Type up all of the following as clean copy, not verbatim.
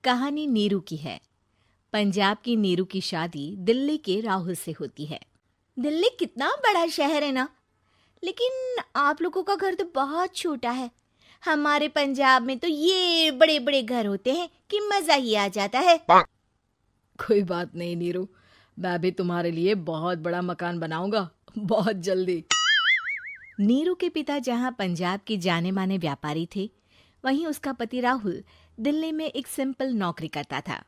कहानी नीरू की है। पंजाब की नीरू की शादी दिल्ली के राहुल से होती है। दिल्ली कितना बड़ा शहर है ना, लेकिन आप लोगों का घर तो बहुत छोटा है। हमारे पंजाब में तो ये बड़े बड़े घर होते हैं कि मजा ही आ जाता है। कोई बात नहीं नीरू, मैं भी तुम्हारे लिए बहुत बड़ा मकान बनाऊंगा बहुत जल्दी। नीरू के पिता जहाँ पंजाब के जाने माने व्यापारी थे, वहीं उसका पति राहुल दिल्ली में एक सिंपल नौकरी करता था।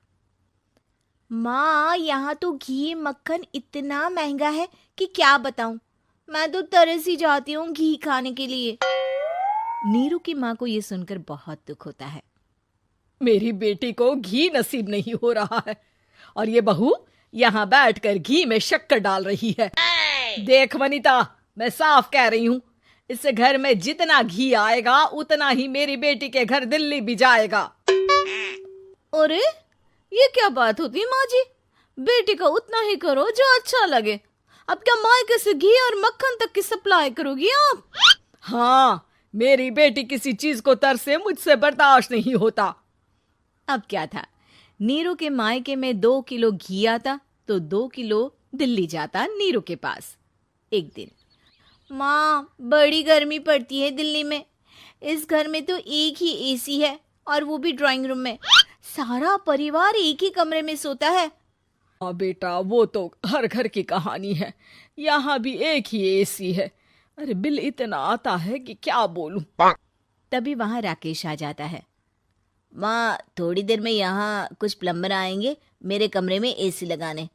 माँ, यहाँ तो घी मक्खन इतना महंगा है कि क्या बताऊं। मैं तो तरस ही जाती हूँ घी खाने के लिए। नीरू की माँ को ये सुनकर बहुत दुख होता है। मेरी बेटी को घी नसीब नहीं हो रहा है और ये बहू यहाँ बैठकर घी में शक्कर डाल रही है। देख वनिता, मैं साफ कह रही हूँ, इस घर में जितना घी आएगा उतना ही मेरी बेटी के घर दिल्ली भी जाएगा। अरे ये क्या बात होती है माँ जी? बेटी का उतना ही करो जो अच्छा लगे। अब क्या मायके से घी और मक्खन तक की सप्लाई करोगी आप? हाँ, मेरी बेटी किसी चीज को तरसे मुझसे बर्दाश्त नहीं होता। अब क्या था, नीरू के मायके में 2 किलो घी आता तो 2 किलो दिल्ली जाता नीरू के पास। एक दिन, माँ बड़ी गर्मी पड़ती है दिल्ली में। इस घर में तो एक ही एसी है और वो भी ड्राइंग रूम में। सारा परिवार एक ही कमरे में सोता है। हाँ बेटा, वो तो हर घर की कहानी है। यहाँ भी एक ही एसी है। अरे बिल इतना आता है कि क्या बोलूं। तभी वहां राकेश आ जाता है। माँ, थोड़ी देर में यहाँ कुछ प्लम्बर आएंगे मेरे कमरे में एसी लगाने।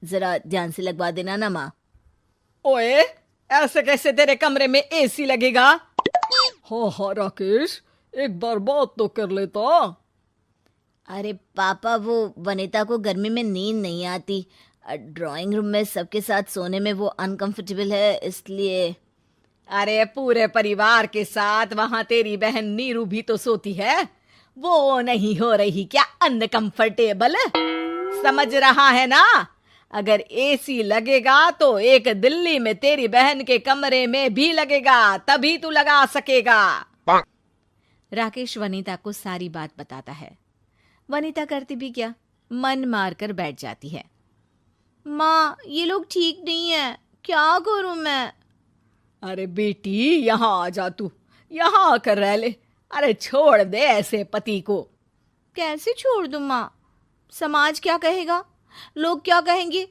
जरा ध्यान से लगवा देना ना माँ। ओए, ऐसे कैसे तेरे कमरे में एसी लगेगा? हाँ राकेश, एक बार बात तो कर लेता। अरे पापा, वो वनिता को गर्मी में नींद नहीं आती। ड्राइंग रूम में सबके साथ सोने में वो अनकंफर्टेबल है, इसलिए। अरे पूरे परिवार के साथ वहां तेरी बहन नीरू भी तो सोती है। वो नहीं हो रही क्या अनकंफर्टेबल? समझ रहा है ना? अगर एसी लगेगा तो एक दिल्ली में तेरी बहन के कमरे में भी लगेगा, तभी तू लगा सकेगा। राकेश वनिता को सारी बात बताता है। वनिता करती भी क्या, मन मारकर बैठ जाती है। माँ, ये लोग ठीक नहीं है, क्या करूं मैं? अरे बेटी, यहाँ आ जा, तू यहाँ आकर रह ले। अरे छोड़ दे ऐसे पति को। कैसे छोड़ दूं माँ? समाज क्या कहेगा, लोग क्या कहेंगे?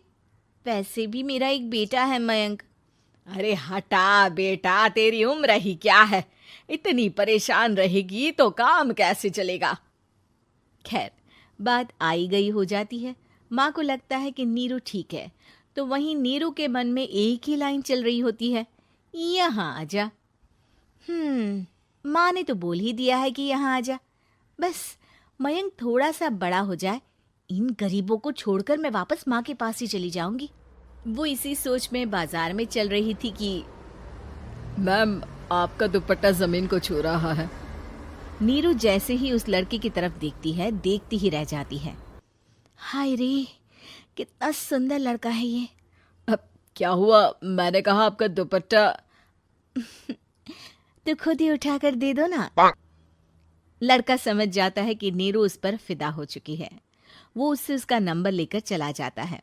वैसे भी मेरा एक बेटा है मयंक। अरे हटा बेटा, तेरी उम्र ही क्या है, इतनी परेशान रहेगी तो काम कैसे चलेगा। खैर, बात आई गई हो जाती है। माँ को लगता है कि नीरू ठीक है, तो वहीं नीरू के मन में एक ही लाइन चल रही होती है, यहाँ आजा। माँ ने तो बोल ही दिया है कि यहाँ आजा। बस मयंक थोड़ा सा बड़ा हो जाए, इन गरीबों को छोड़कर मैं वापस माँ के पास ही चली जाऊंगी। वो इसी सोच में बाजार में चल रही थी कि मैम, आपका दुपट्टा जमीन को छू रहा है। नीरू जैसे ही उस लड़की की तरफ देखती है, देखती ही रह जाती है। हाय रे, कितना सुंदर लड़का है ये। अब क्या हुआ? मैंने कहा आपका दुपट्टा। तो खुद ही उठाकर दे दो ना। लड़का समझ जाता है कि नीरू उस पर फिदा हो चुकी है। वो उससे उसका नंबर लेकर चला जाता है।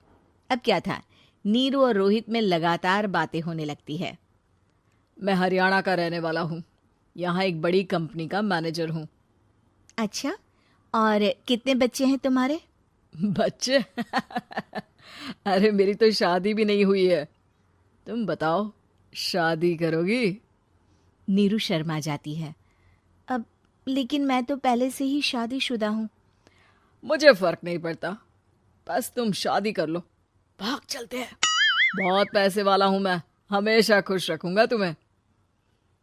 अब क्या था, नीरू और रोहित में लगातार बातें होने लगती है। मैं हरियाणा का रहने वाला हूँ, यहाँ एक बड़ी कंपनी का मैनेजर हूँ। अच्छा, और कितने बच्चे हैं तुम्हारे? बच्चे? अरे मेरी तो शादी भी नहीं हुई है। तुम बताओ, शादी करोगी? नीरू शर्मा जाती है। अब लेकिन मैं तो पहले से ही शादीशुदा हूँ। मुझे फर्क नहीं पड़ता, बस तुम शादी कर लो, भाग चलते हैं। बहुत पैसे वाला हूँ मैं, हमेशा खुश रखूंगा तुम्हें।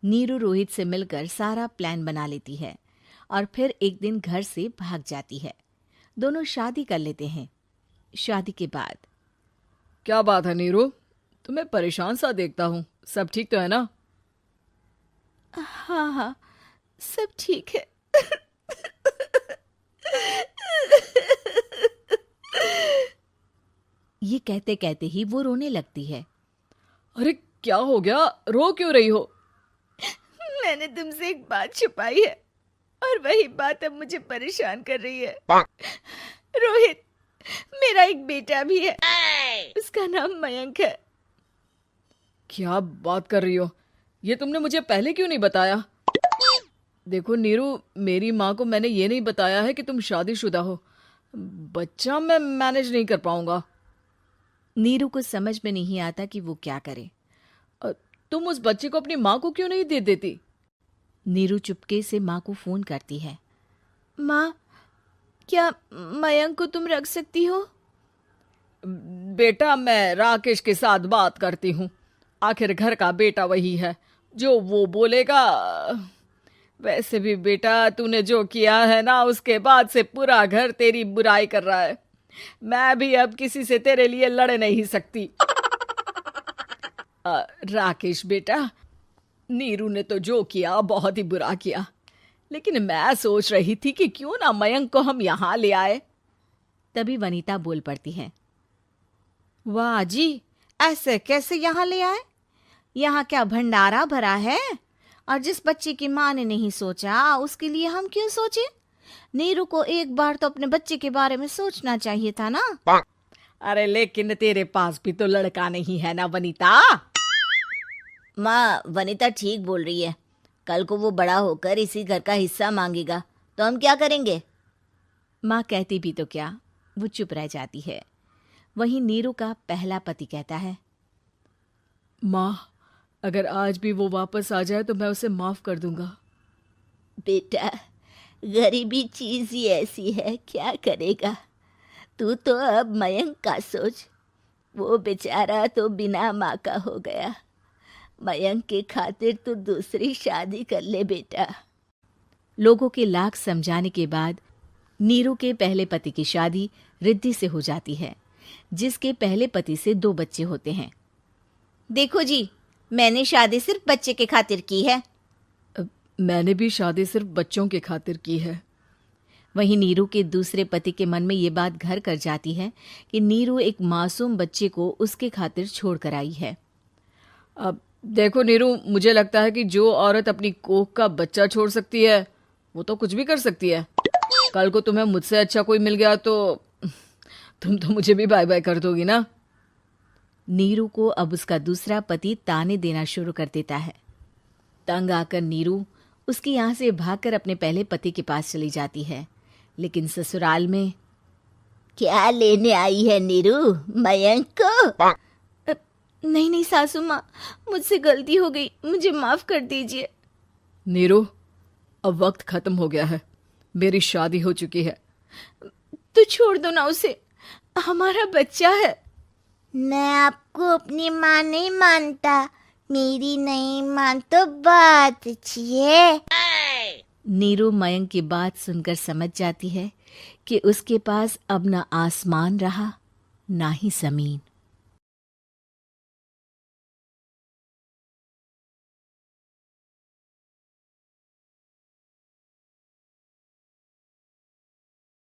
नीरू रोहित से मिलकर सारा प्लान बना लेती है और फिर एक दिन घर से भाग जाती है। दोनों शादी कर लेते हैं। शादी के बाद, क्या बात है नीरू, तुम्हें परेशान सा देखता हूँ, सब ठीक तो है ना? हाँ हाँ, सब ठीक है। ये कहते कहते ही वो रोने लगती है। अरे क्या हो गया, रो क्यों रही हो? मैंने तुमसे एक बात छुपाई है। और वही बात अब मुझे परेशान कर रही है। रोहित, मेरा एक बेटा भी है, उसका नाम मयंक है। क्या बात कर रही हो? ये तुमने मुझे पहले क्यों नहीं बताया? देखो नीरू, मेरी माँ को मैंने ये नहीं बताया है कि तुम शादीशुदा हो। बच्चा मैं मैनेज नहीं कर पाऊंगा। नीरू को समझ में नहीं आता कि वो क्या करे। तुम उस बच्चे को अपनी माँ को क्यों नहीं दे देती? नीरू चुपके से माँ को फोन करती है। माँ, क्या मयंक को तुम रख सकती हो? बेटा, मैं राकेश के साथ बात करती हूँ। आखिर घर का बेटा वही है, जो वो बोलेगा। वैसे भी बेटा, तूने जो किया है ना, उसके बाद से पूरा घर तेरी बुराई कर रहा है। मैं भी अब किसी से तेरे लिए लड़ नहीं सकती। राकेश बेटा, नीरू ने तो जो किया बहुत ही बुरा किया, लेकिन मैं सोच रही थी कि क्यों ना मयंक को हम यहाँ ले आए। तभी वनीता बोल पड़ती है। वाह जी, ऐसे कैसे यहाँ ले आए? यहाँ क्या भंडारा भरा है? और जिस बच्चे की माँ ने नहीं सोचा, उसके लिए हम क्यों सोचे? नीरू को एक बार तो अपने बच्चे के बारे में सोचना चाहिए था ना। अरे लेकिन तेरे पास भी तो लड़का नहीं है ना वनीता। माँ, वनीता ठीक बोल रही है। कल को वो बड़ा होकर इसी घर का हिस्सा मांगेगा तो हम क्या करेंगे? माँ कहती भी तो क्या, वो चुप रह जाती है। वहीं नीरू का पहला पति कहता है। माँ, अगर आज भी वो वापस आ जाए तो मैं उसे माफ कर दूंगा। बेटा, गरीबी चीज ही ऐसी है, क्या करेगा। तू तो अब मयंक का सोच। वो बेचारा तो बिना माँ का हो गया। मयंक के खातिर तू दूसरी शादी कर ले बेटा। लोगों के लाख समझाने के बाद नीरू के पहले पति की शादी रिद्धि से हो जाती है, जिसके पहले पति से 2 बच्चे होते हैं। देखो जी, मैंने शादी सिर्फ बच्चे के खातिर की है। मैंने भी शादी सिर्फ बच्चों के खातिर की है। वहीं नीरू के दूसरे पति के मन में ये बात घर कर जाती है कि नीरू एक मासूम बच्चे को उसके खातिर छोड़ कर आई है। अब देखो नीरू, मुझे लगता है कि जो औरत अपनी कोख का बच्चा छोड़ सकती है, वो तो कुछ भी कर सकती है। कल को तुम्हें मुझसे अच्छा कोई मिल गया तो तुम तो मुझे भी बाय बाय कर दोगी ना। नीरू को अब उसका दूसरा पति ताने देना शुरू कर देता है। तंग आकर नीरू उसके यहाँ से भागकर अपने पहले पति के पास चली जाती है, लेकिन ससुराल में क्या लेने आई है नीरू, मयंक को? नहीं नहीं सासू माँ, मुझसे गलती हो गई, मुझे माफ कर दीजिए। नीरू, अब वक्त खत्म हो गया है, मेरी शादी हो चुकी है। तो छोड़ दो ना उसे, हमारा बच्चा है। मैं आपको अपनी माँ नहीं मानता, मेरी नहीं मान तो बात अच्छी है। नीरू मयंक की बात सुनकर समझ जाती है कि उसके पास अब न आसमान रहा ना ही जमीन।